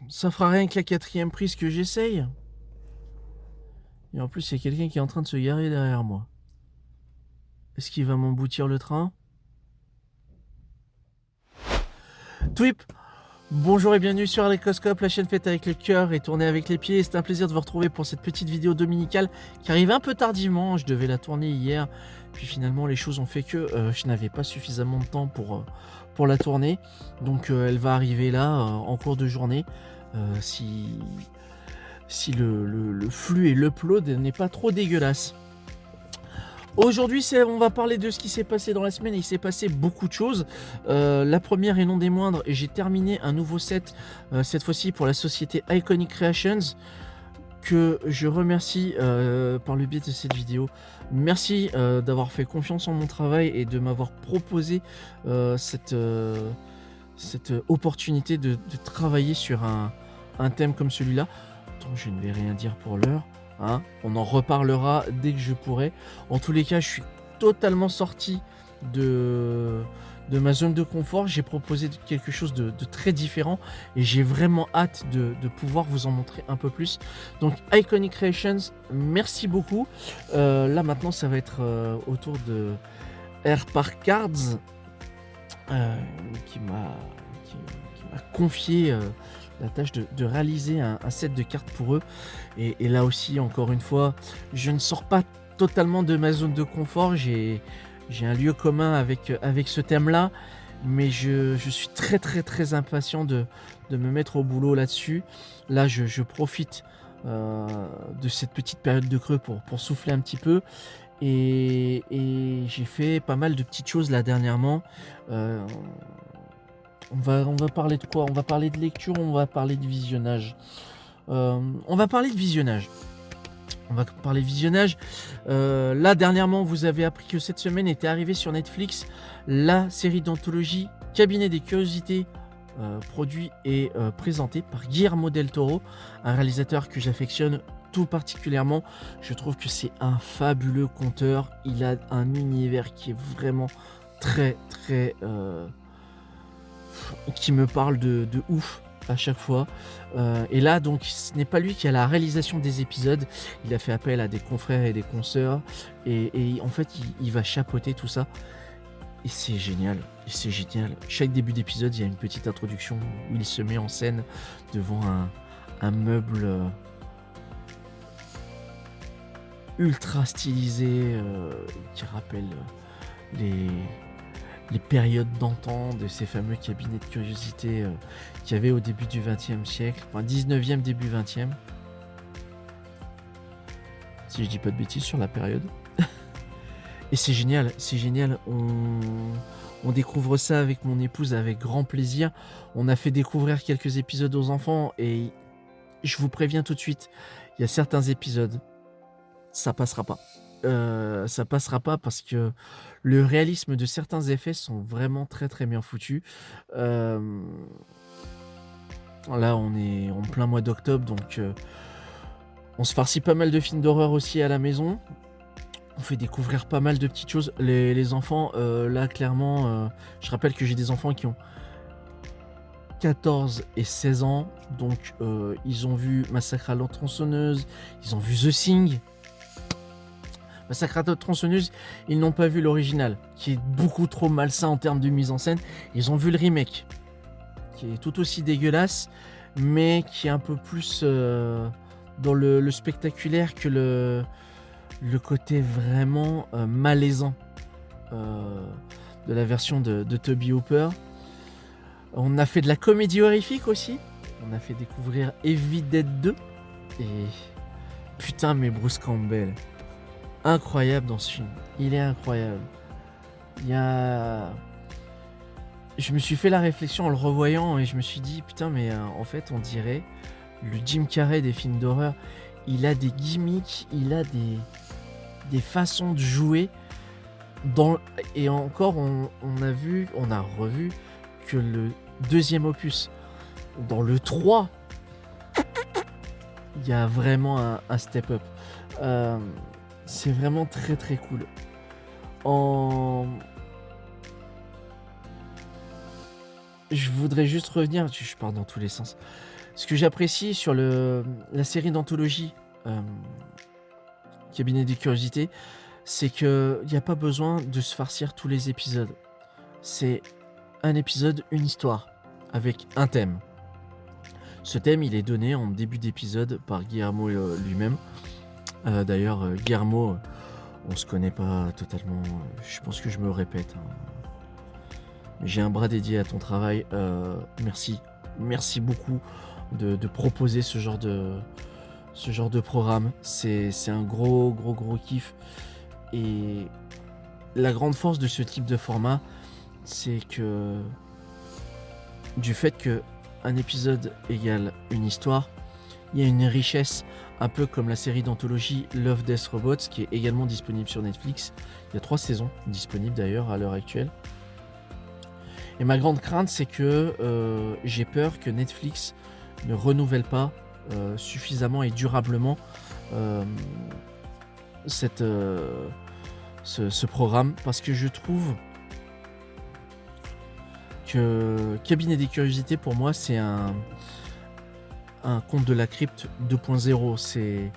Ça fera rien que la 4e prise que j'essaye. Et en plus, il y a quelqu'un qui est en train de se garer derrière moi. Est-ce qu'il va m'emboutir le train? Twip! Bonjour et bienvenue sur Alecoscope, la chaîne faite avec le cœur et tournée avec les pieds. C'est un plaisir de vous retrouver pour cette petite vidéo dominicale qui arrive un peu tardivement. Je devais la tourner hier, puis finalement les choses ont fait que je n'avais pas suffisamment de temps pour la tourner. Donc elle va arriver là en cours de journée. Si le flux et l'upload n'est pas trop dégueulasse. Aujourd'hui, on va parler de ce qui s'est passé dans la semaine. Il s'est passé beaucoup de choses. La première et non des moindres, j'ai terminé un nouveau set, cette fois-ci pour la société Iconic Creations, que je remercie par le biais de cette vidéo. Merci d'avoir fait confiance en mon travail et de m'avoir proposé cette opportunité de travailler sur un thème comme celui-là. Donc je ne vais rien dire pour l'heure. Hein, on en reparlera dès que je pourrai. En tous les cas, je suis totalement sorti de ma zone de confort. J'ai proposé quelque chose de très différent et j'ai vraiment hâte de pouvoir vous en montrer un peu plus. Donc Iconic Creations, merci beaucoup. Là maintenant, ça va être autour de Air Park Cards qui m'a confié la tâche de réaliser un set de cartes pour eux. Et là aussi, encore une fois, je ne sors pas totalement de ma zone de confort. J'ai un lieu commun avec ce thème-là, mais je suis très impatient de me mettre au boulot là-dessus. Là, je profite de cette petite période de creux pour souffler un petit peu. Et j'ai fait pas mal de petites choses là dernièrement. On va parler de quoi? On va parler de lecture, on va parler de visionnage. On va parler de visionnage. Là, dernièrement, vous avez appris que cette semaine était arrivée sur Netflix la série d'anthologie Cabinet des Curiosités, produit et présenté par Guillermo del Toro, un réalisateur que j'affectionne tout particulièrement. Je trouve que c'est un fabuleux conteur. Il a un univers qui est vraiment très qui me parle de ouf à chaque fois. Et là, donc, ce n'est pas lui qui a la réalisation des épisodes. Il a fait appel à des confrères et des consoeurs. Et en fait, il va chapeauter tout ça. Et c'est génial. Chaque début d'épisode, il y a une petite introduction où il se met en scène devant un meuble ultra stylisé qui rappelle les périodes d'antan de ces fameux cabinets de curiosité qu'il y avait au début du XXe siècle, enfin 19e, début 20e. Si je dis pas de bêtises sur la période. Et c'est génial. On découvre ça avec mon épouse avec grand plaisir. On a fait découvrir quelques épisodes aux enfants et je vous préviens tout de suite, il y a certains épisodes, ça passera pas. Ça passera pas parce que le réalisme de certains effets sont vraiment très bien foutus. Là, on est en plein mois d'octobre, donc on se farcit pas mal de films d'horreur aussi à la maison. On fait découvrir pas mal de petites choses. Les enfants, là, clairement, je rappelle que j'ai des enfants qui ont 14 et 16 ans, donc ils ont vu Massacre à la tronçonneuse, ils ont vu The Thing. Massacre à la tronçonneuse, ils n'ont pas vu l'original, qui est beaucoup trop malsain en termes de mise en scène. Ils ont vu le remake, qui est tout aussi dégueulasse, mais qui est un peu plus dans le spectaculaire que le côté vraiment malaisant de la version de Toby Hooper. On a fait de la comédie horrifique aussi. On a fait découvrir Evil Dead 2. Et putain, mais Bruce Campbell, incroyable dans ce film. Il est incroyable. Je me suis fait la réflexion en le revoyant et je me suis dit putain, mais en fait on dirait le Jim Carrey des films d'horreur. Il a des gimmicks, il a des façons de jouer et encore on a revu que le deuxième opus. Dans le 3, il y a vraiment un step up. C'est vraiment très cool. je voudrais juste revenir, je pars dans tous les sens. Ce que j'apprécie sur la série d'anthologie Cabinet des Curiosités, c'est qu'il n'y a pas besoin de se farcir tous les épisodes. C'est un épisode, une histoire, avec un thème. Ce thème, il est donné en début d'épisode par Guillermo lui-même. D'ailleurs, Guillermo, on se connaît pas totalement. Je pense que je me répète. Mais j'ai un bras dédié à ton travail. Merci. Merci beaucoup de proposer ce genre de programme. C'est un gros kiff. Et la grande force de ce type de format, c'est que du fait que un épisode égale une histoire, il y a une richesse, un peu comme la série d'anthologie Love, Death, Robots, qui est également disponible sur Netflix. Il y a 3 saisons disponibles d'ailleurs à l'heure actuelle. Et ma grande crainte, c'est que j'ai peur que Netflix ne renouvelle pas suffisamment et durablement ce programme, parce que je trouve que Cabinet des Curiosités, pour moi, c'est un conte de la crypte 2.0.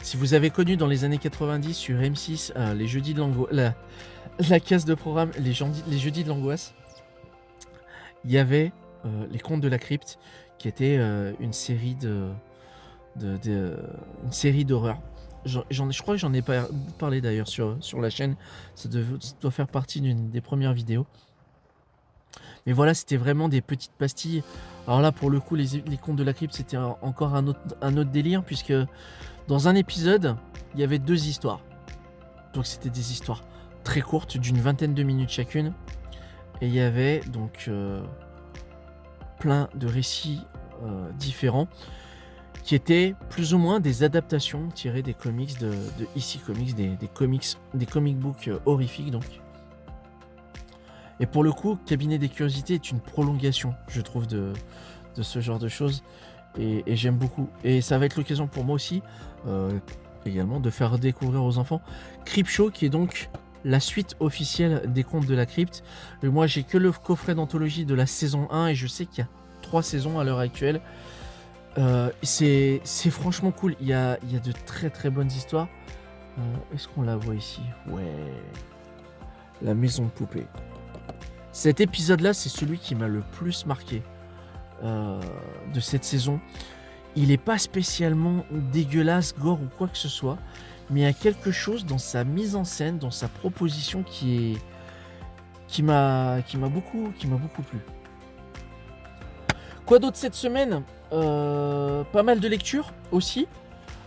Si vous avez connu dans les années 90 sur M6 les jeudis de l'angoisse, la case de programme, les jeudis de l'angoisse, il y avait les contes de la crypte, qui était une série une série d'horreur. Je crois que j'en ai parlé d'ailleurs sur la chaîne. Ça doit faire partie d'une des premières vidéos. Mais voilà, c'était vraiment des petites pastilles. Alors là, pour le coup, les contes de la crypte, c'était encore un autre délire, puisque dans un épisode, il y avait 2 histoires. Donc c'était des histoires très courtes, d'une 20aine de minutes chacune. Et il y avait donc plein de récits différents, qui étaient plus ou moins des adaptations tirées des comics de EC Comics, des comic books horrifiques donc. Et pour le coup, Cabinet des Curiosités est une prolongation, je trouve, de ce genre de choses. Et j'aime beaucoup. Et ça va être l'occasion pour moi aussi, également, de faire découvrir aux enfants Cryptshow, qui est donc la suite officielle des contes de la crypte. Moi, j'ai que le coffret d'anthologie de la saison 1 et je sais qu'il y a 3 saisons à l'heure actuelle. C'est franchement cool. Il y a de très bonnes histoires. Est-ce qu'on la voit ici? Ouais. La maison de poupée. Cet épisode-là, c'est celui qui m'a le plus marqué de cette saison. Il n'est pas spécialement dégueulasse, gore ou quoi que ce soit, mais il y a quelque chose dans sa mise en scène, dans sa proposition qui m'a beaucoup plu. Quoi d'autre cette semaine? Pas mal de lectures aussi.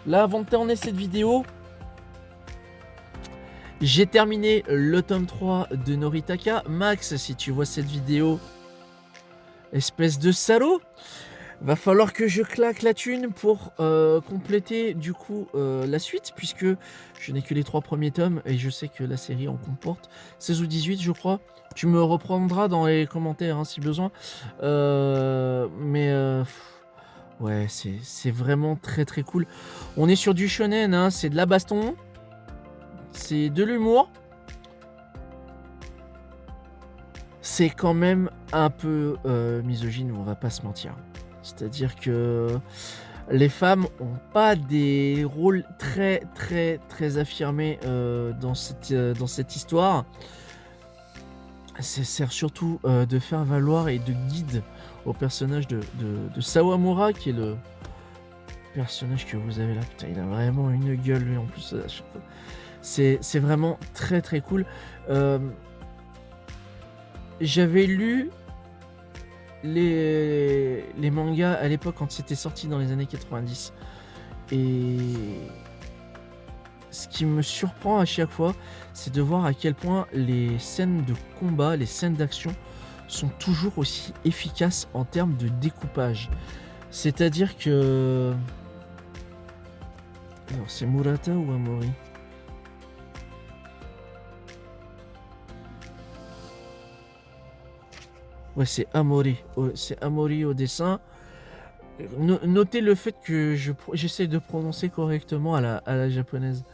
Là, avant de terminer cette vidéo, j'ai terminé le tome 3 de Noritaka. Max, si tu vois cette vidéo, espèce de salaud, va falloir que je claque la thune pour compléter du coup la suite, puisque je n'ai que les 3 premiers tomes et je sais que la série en comporte 16 ou 18 je crois. Tu me reprendras dans les commentaires hein, si besoin. Ouais, c'est vraiment très cool. On est sur du shonen, hein, c'est de la baston, c'est de l'humour. C'est quand même un peu misogyne, on va pas se mentir. C'est-à-dire que les femmes ont pas des rôles très affirmés dans cette histoire. Ça sert surtout de faire valoir et de guide au personnage de Sawamura, qui est le personnage que vous avez là. Putain, il a vraiment une gueule lui en plus. C'est vraiment très cool. J'avais lu les mangas à l'époque quand c'était sorti dans les années 90. Et ce qui me surprend à chaque fois, c'est de voir à quel point les scènes de combat, les scènes d'action sont toujours aussi efficaces en termes de découpage. C'est-à-dire que... Alors c'est Murata ou Amori? Ouais, c'est Amori. C'est Amori au dessin. Notez le fait que j'essaie de prononcer correctement à la japonaise.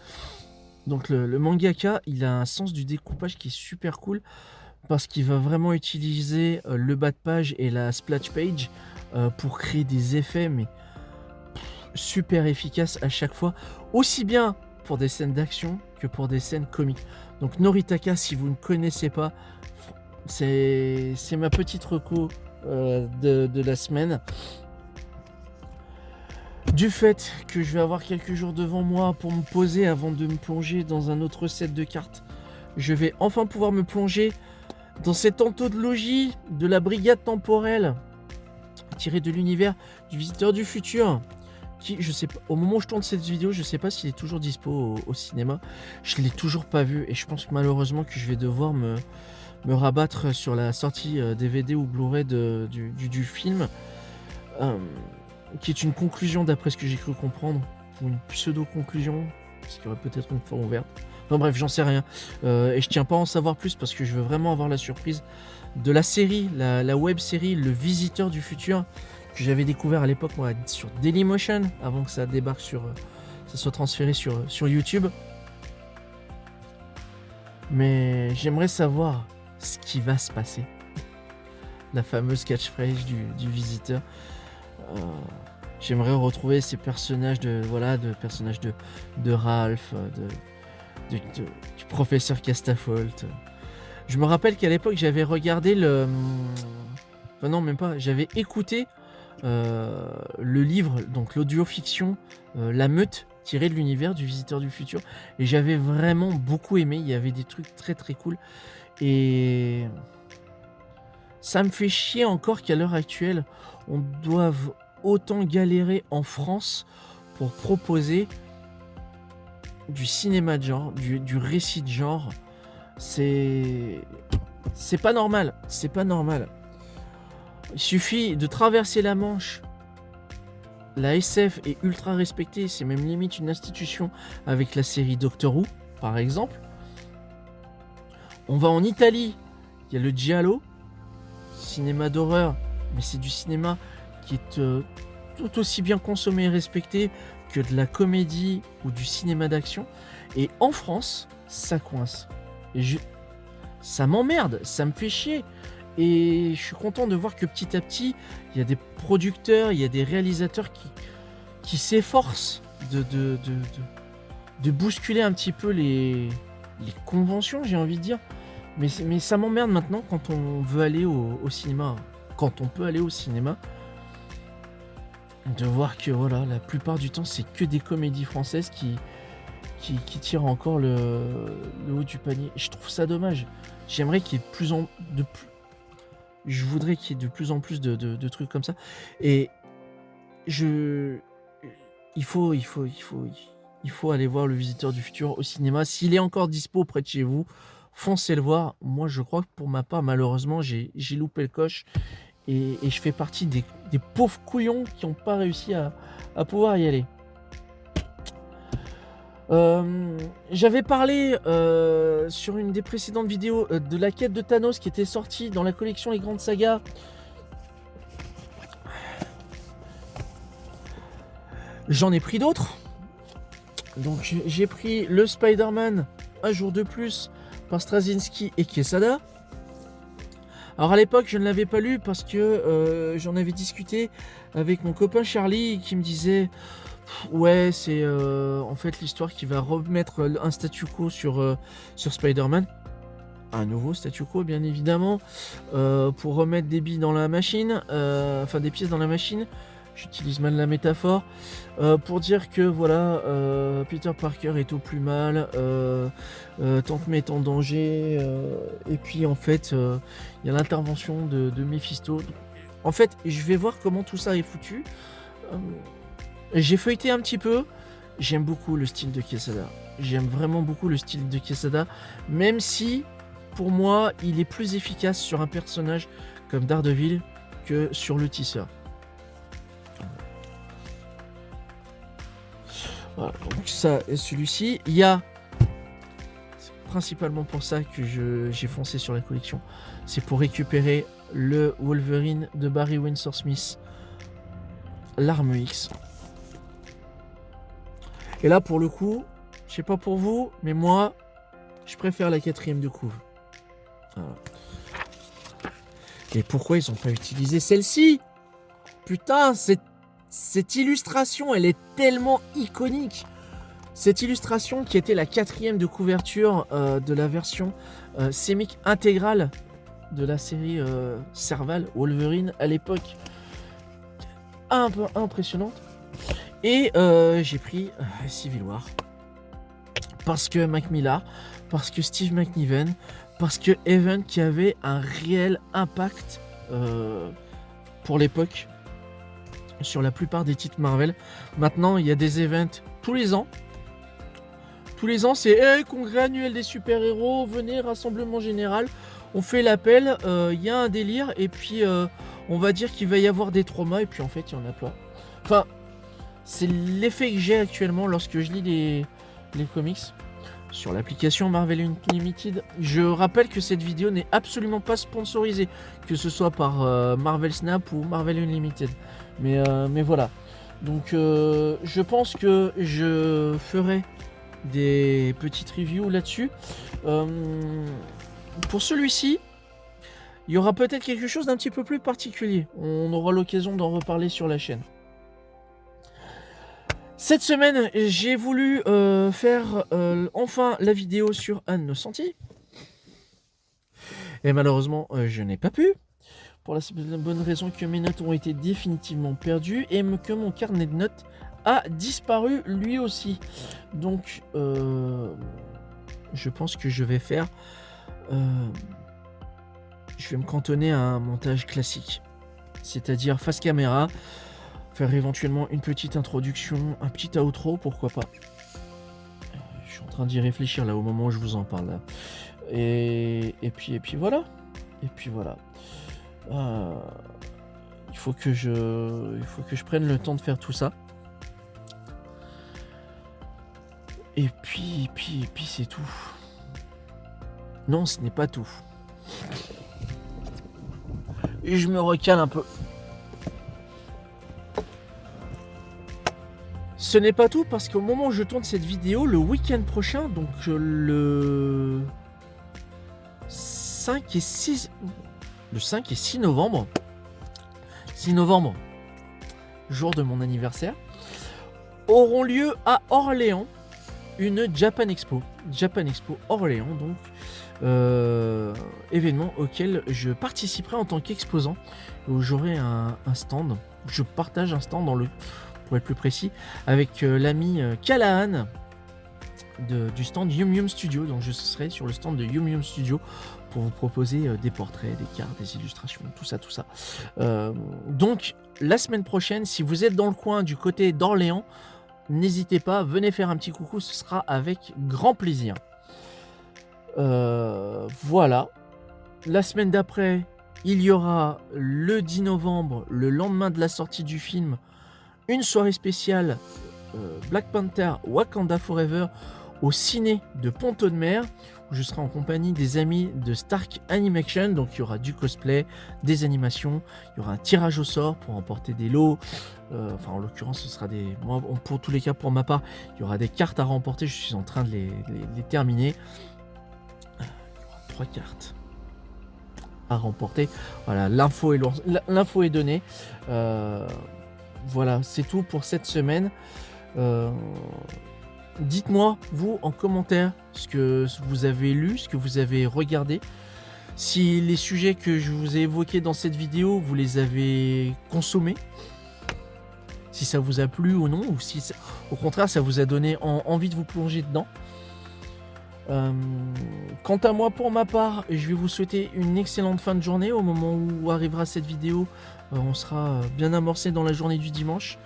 Donc le mangaka, il a un sens du découpage qui est super cool, parce qu'il va vraiment utiliser le bas de page et la splash page pour créer des effets, mais super efficaces à chaque fois, aussi bien pour des scènes d'action que pour des scènes comiques. Donc Noritaka, si vous ne connaissez pas, c'est ma petite reco de la semaine. Du fait que je vais avoir quelques jours devant moi pour me poser avant de me plonger dans un autre set de cartes, je vais enfin pouvoir me plonger dans cette anthologie de la brigade temporelle tirée de l'univers du visiteur du futur, qui, je sais pas, au moment où je tourne cette vidéo, je sais pas s'il est toujours dispo au cinéma. Je l'ai toujours pas vu et je pense malheureusement que je vais devoir me rabattre sur la sortie DVD ou Blu-ray du film, qui est une conclusion d'après ce que j'ai cru comprendre, ou une pseudo-conclusion, parce qu'il y aurait peut-être une fin ouverte. Enfin bref, j'en sais rien. Et je tiens pas à en savoir plus parce que je veux vraiment avoir la surprise de la série, la web série Le Visiteur du Futur, que j'avais découvert à l'époque moi, sur Dailymotion, avant que ça débarque ça soit transféré sur YouTube. Mais j'aimerais savoir ce qui va se passer. La fameuse catchphrase du visiteur. J'aimerais retrouver ces personnages de Ralph, du professeur Castafolt. Je me rappelle qu'à l'époque j'avais regardé enfin non même pas, j'avais écouté le livre, donc l'audio-fiction La Meute, tiré de l'univers du Visiteur du Futur, et j'avais vraiment beaucoup aimé. Il y avait des trucs très très cool et ça me fait chier encore qu'à l'heure actuelle on doive autant galérer en France pour proposer du cinéma de genre, du récit de genre. C'est pas normal, c'est pas normal. Il suffit de traverser la Manche. La SF est ultra respectée, c'est même limite une institution avec la série Doctor Who, par exemple. On va en Italie, il y a le Giallo, cinéma d'horreur, mais c'est du cinéma qui est tout aussi bien consommé et respecté que de la comédie ou du cinéma d'action. Et en France, ça coince. Et ça m'emmerde, ça me fait chier. Et je suis content de voir que petit à petit, il y a des producteurs, il y a des réalisateurs qui s'efforcent de bousculer un petit peu les conventions, j'ai envie de dire. Mais ça m'emmerde maintenant quand on veut aller au cinéma, quand on peut aller au cinéma, de voir que voilà, la plupart du temps, c'est que des comédies françaises qui tirent encore le haut du panier. Je trouve ça dommage. J'aimerais qu'il y ait je voudrais qu'il y ait de plus en plus de trucs comme ça. Et il faut aller voir Le Visiteur du Futur au cinéma. S'il est encore dispo près de chez vous, foncez le voir. Moi, je crois que pour ma part, malheureusement, j'ai loupé le coche. Et je fais partie des pauvres couillons qui n'ont pas réussi à pouvoir y aller. J'avais parlé sur une des précédentes vidéos de la quête de Thanos qui était sortie dans la collection Les Grandes Sagas. J'en ai pris d'autres. Donc j'ai pris le Spider-Man Un jour de plus par Straczynski et Quesada. Alors à l'époque je ne l'avais pas lu parce que j'en avais discuté avec mon copain Charlie qui me disait ouais c'est en fait l'histoire qui va remettre un statu quo sur Spider-Man. Un nouveau statu quo bien évidemment, pour remettre des billes dans la machine, enfin des pièces dans la machine. J'utilise mal la métaphore, pour dire que voilà, Peter Parker est au plus mal, Tante May est en danger, et puis en fait il y a l'intervention de Mephisto. En fait je vais voir comment tout ça est foutu. J'ai feuilleté un petit peu, j'aime beaucoup le style de Quesada, j'aime vraiment beaucoup le style de Quesada, même si pour moi il est plus efficace sur un personnage comme Daredevil que sur le tisseur. Voilà, donc ça et celui-ci, il y a, c'est principalement pour ça que j'ai foncé sur la collection, c'est pour récupérer le Wolverine de Barry Windsor Smith, l'arme X. Et là pour le coup, je sais pas pour vous, mais moi je préfère la 4ème de couve. Voilà. Et pourquoi ils n'ont pas utilisé celle-ci? Putain, cette illustration, elle est tellement iconique. Cette illustration qui était la 4e de couverture de la version sémique intégrale de la série Serval Wolverine à l'époque. Un peu impressionnante. Et j'ai pris Civil War. Parce que Mac Millar, parce que Steve McNiven, parce que Event qui avait un réel impact pour l'époque sur la plupart des titres Marvel. Maintenant, il y a des events tous les ans. Tous les ans, c'est hey, congrès annuel des super-héros, venez, rassemblement général. On fait l'appel, il y a un délire, et puis on va dire qu'il va y avoir des traumas, et puis en fait, il y en a pas. Enfin, c'est l'effet que j'ai actuellement lorsque je lis les comics sur l'application Marvel Unlimited. Je rappelle que cette vidéo n'est absolument pas sponsorisée, que ce soit par Marvel Snap ou Marvel Unlimited. Mais voilà. Donc je pense que je ferai des petites reviews là-dessus. Pour celui-ci, il y aura peut-être quelque chose d'un petit peu plus particulier. On aura l'occasion d'en reparler sur la chaîne. Cette semaine, j'ai voulu faire enfin la vidéo sur Anne Nocenti. Et malheureusement, je n'ai pas pu. Pour la bonne raison que mes notes ont été définitivement perdues et que mon carnet de notes a disparu lui aussi. Donc, je pense que je vais faire... je vais me cantonner à un montage classique. C'est-à-dire face caméra, faire éventuellement une petite introduction, un petit outro, pourquoi pas. Je suis en train d'y réfléchir là au moment où je vous en parle. Là. Et puis voilà. Et puis voilà. Il faut que je prenne le temps de faire tout ça. Et puis c'est tout. Non, ce n'est pas tout. Et je me recale un peu. Ce n'est pas tout parce qu'au moment où je tourne cette vidéo, le week-end prochain, donc le 5 et 6 novembre, 6 novembre, jour de mon anniversaire, auront lieu à Orléans une Japan Expo Orléans, donc événement auquel je participerai en tant qu'exposant, où j'aurai un stand, je partage un stand pour être plus précis, avec l'ami Callahan du stand Yum Yum Studio. Donc je serai sur le stand de Yum Yum Studio pour vous proposer des portraits, des cartes, des illustrations, tout ça. Donc la semaine prochaine, si vous êtes dans le coin du côté d'Orléans, n'hésitez pas, venez faire un petit coucou, ce sera avec grand plaisir. Voilà. La semaine d'après, il y aura le 10 novembre, le lendemain de la sortie du film, une soirée spéciale Black Panther Wakanda Forever au ciné de Pont-de-Mer, où je serai en compagnie des amis de Stark Animation. Donc il y aura du cosplay, des animations, il y aura un tirage au sort pour emporter des lots. Enfin en l'occurrence ce sera des... Moi, pour tous les cas, pour ma part, il y aura des cartes à remporter, je suis en train de les terminer. Il y aura 3 cartes à remporter. Voilà, l'info est donnée. Voilà, c'est tout pour cette semaine. Dites-moi, vous, en commentaire, ce que vous avez lu, ce que vous avez regardé. Si les sujets que je vous ai évoqués dans cette vidéo, vous les avez consommés. Si ça vous a plu ou non, ou si au contraire ça vous a donné envie de vous plonger dedans. Quant à moi, pour ma part, je vais vous souhaiter une excellente fin de journée. Au moment où arrivera cette vidéo, on sera bien amorcé dans la journée du dimanche.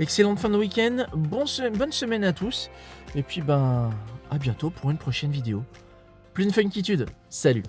Excellente fin de week-end, bonne semaine à tous. Et puis à bientôt pour une prochaine vidéo. Pleine funkitude, salut!